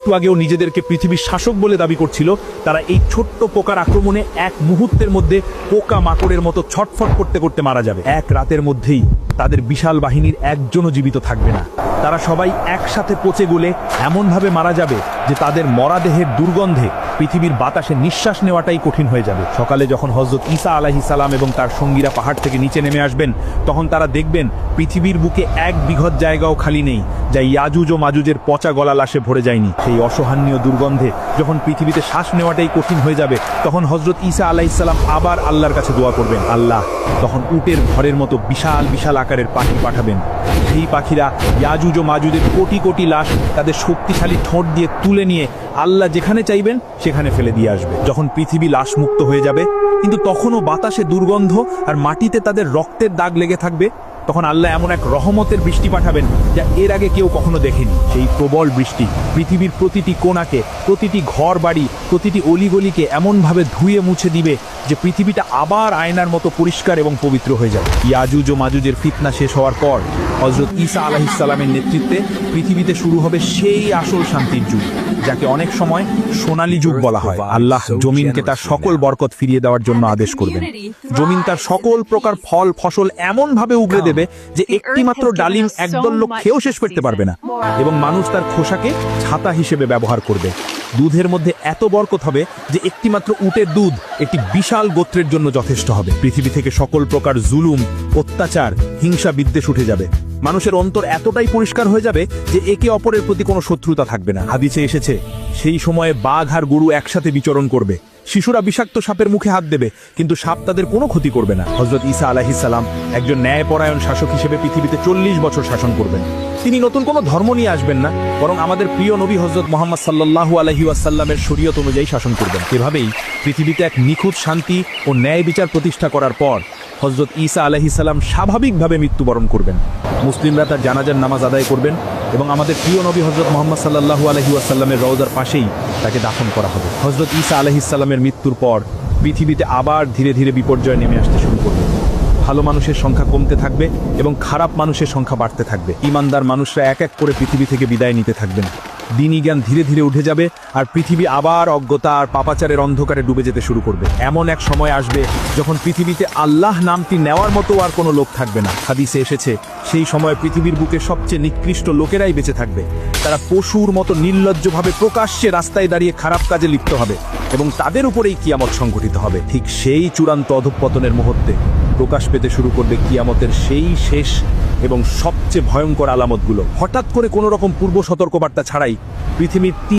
একটু আগেও নিজেদেরকে পৃথিবীর শাসক বলে দাবি করছিল, তারা এই ছোট্ট পোকার আক্রমণে এক মুহূর্তের মধ্যে পোকা মাকড়ের মতো ছটফট করতে করতে মারা যাবে। এক রাতের মধ্যেই তাদের বিশাল বাহিনীর একজনও জীবিত থাকবে না। তারা সবাই একসাথে পচে গলে এমনভাবে মারা যাবে যে তাদের মরাদেহের দুর্গন্ধে পৃথিবীর বাতাসে নিঃশ্বাস নেওয়াটাই কঠিন হয়ে যাবে। সকালে যখন হযরত ঈসা আলাইহিস সালাম এবং তার সঙ্গীরা পাহাড় থেকে নিচে নেমে আসবেন, তখন তারা দেখবেন পৃথিবীর বুকে এক বিঘত জায়গাও খালি নেই যা ইয়াজুজ ও মাজুজের পচা গলা লাশে ভরে যায়নি। সেই অসহনীয় দুর্গন্ধে যখন পৃথিবীতে শ্বাস নেওয়াটাই কঠিন হয়ে যাবে, তখন হযরত ঈসা আলাইহিস সালাম আবার আল্লাহর কাছে দোয়া করবেন। আল্লাহ তখন উটের ঘরের মতো বিশাল বিশাল আকারের পাখি পাঠাবেন। সেই পাখিরা ইয়াজুজ ও মাজুজের কোটি কোটি লাশ তাদের শক্তিশালী ঠোঁট দিয়ে তুলে নিয়ে আল্লাহ যেখানে চাইবেন সেখানে ফেলে দিয়ে আসবে। যখন পৃথিবী লাশ মুক্ত হয়ে যাবে, কিন্তু তখনও বাতাসে দুর্গন্ধ আর মাটিতে তাদের রক্তের দাগ লেগে থাকবে, তখন আল্লাহ এমন এক রহমতের বৃষ্টি পাঠাবেন যা এর আগে কেউ কখনো দেখেনি। সেই প্রবল বৃষ্টি পৃথিবীর প্রতিটি কোণাকে, প্রতিটি ঘর বাড়ি, প্রতিটি অলিগলিকে এমনভাবে ধুয়ে মুছে দিবে যে পৃথিবীটা আবার আয়নার মতো পরিষ্কার এবং পবিত্র হয়ে যাবে। ইয়াজুজ ও মাজুজের ফিতনা শেষ হওয়ার পর হযরত ঈসা আলাইহিস সালামের নেতৃত্বে পৃথিবীতে শুরু হবে সেই আসল শান্তির যুগ, যাকে অনেক সময় সোনালী যুগ বলা হয়। আল্লাহ জমিনকে তার সকল বরকত ফিরিয়ে দেওয়ার জন্য আদেশ করবেন। জমিন তার সকল প্রকার ফল ফসল এমনভাবে উগড়ে দেবে যে একটি মাত্র ডালিম একদল লোক খেয়েও শেষ করতে পারবে না, এবং মানুষ তার খোসাকে ছাতা হিসেবে ব্যবহার করবে। দুধের মধ্যে এত বরকত হবে যে একটি মাত্র উটের দুধ একটি বিশাল গোত্রের জন্য যথেষ্ট হবে। পৃথিবী থেকে সকল প্রকার জুলুম, অত্যাচার, হিংসা বিদ্বেষ উঠে যাবে। মানুষের অন্তর এতটাই পরিষ্কার হয়ে যাবে যে একে অপরের প্রতি কোনো শত্রুতা থাকবে না। হাদিসে এসেছে, সেই সময়ে বাঘ আর গরু একসাথে বিচরণ করবে। শিশুরা বিষাক্ত সাপের মুখে হাত দেবে, কিন্তু সাপ তাদের কোনো ক্ষতি করবে না। হযরত ঈসা আলাইহিস সালাম একজন ন্যায়পরায়ণ শাসক হিসেবে পৃথিবীতে 40 বছর শাসন করবেন। তিনি নতুন কোনো ধর্ম নিয়ে আসবেন না, বরং আমাদের প্রিয় নবী হযরত মুহাম্মদ সাল্লাল্লাহু আলাইহি ওয়াসাল্লামের শরীয়ত অনুযায়ী শাসন করবেন। এভাবেই পৃথিবীতে এক নিখুঁত শান্তি ও ন্যায় বিচার প্রতিষ্ঠা করার পর হযরত ঈসা আলাইহিস সালাম স্বাভাবিকভাবে মৃত্যুবরণ করবেন। মুসলিমরা তার জানাজার নামাজ আদায় করবেন এবং আমাদের প্রিয় নবী হযরত মুহাম্মদ সাল্লাল্লাহু আলাইহি ওয়াসাল্লামের রওজার পাশেই তাকে দাফন করা হবে। হযরত ঈসা আলাইহিস সালামের মৃত্যুর পর পৃথিবীতে আবার ধীরে ধীরে বিপর্যয় নেমে আসতে শুরু করবে। ভালো মানুষের সংখ্যা কমতে থাকবে এবং খারাপ মানুষের সংখ্যা বাড়তে থাকবে। ঈমানদার মানুষরা এক এক করে পৃথিবী থেকে বিদায় নিতে থাকবেন। দ্বীনি জ্ঞান ধীরে ধীরে উঠে যাবে আর পৃথিবী আবার অজ্ঞতা আর পাপাচারের অন্ধকারে ডুবে যেতে শুরু করবে। এমন এক সময় আসবে যখন পৃথিবীতে আল্লাহ নামটি নেওয়ার মতো আর কোনো লোক থাকবে না। হাদিসে এসেছে, সেই সময় পৃথিবীর বুকে সবচেয়ে নিকৃষ্ট লোকেরাই বেঁচে থাকবে। তারা পশুর মতো নির্লজ্জভাবে প্রকাশ্যে রাস্তায় দাঁড়িয়ে খারাপ কাজে লিপ্ত হবে এবং তাদের উপরেই কিয়ামত সংঘটিত হবে। ঠিক সেই চূড়ান্ত অধঃপতনের মুহূর্তে প্রকাশ পেতে শুরু করবে কিয়ামতের সেই শেষ এবং সবচেয়ে ভয়ঙ্কর আলামতগুলো। হঠাৎ করে কোনো রকম পূর্ব সতর্কবার্তা ছাড়াই পৃথিবীর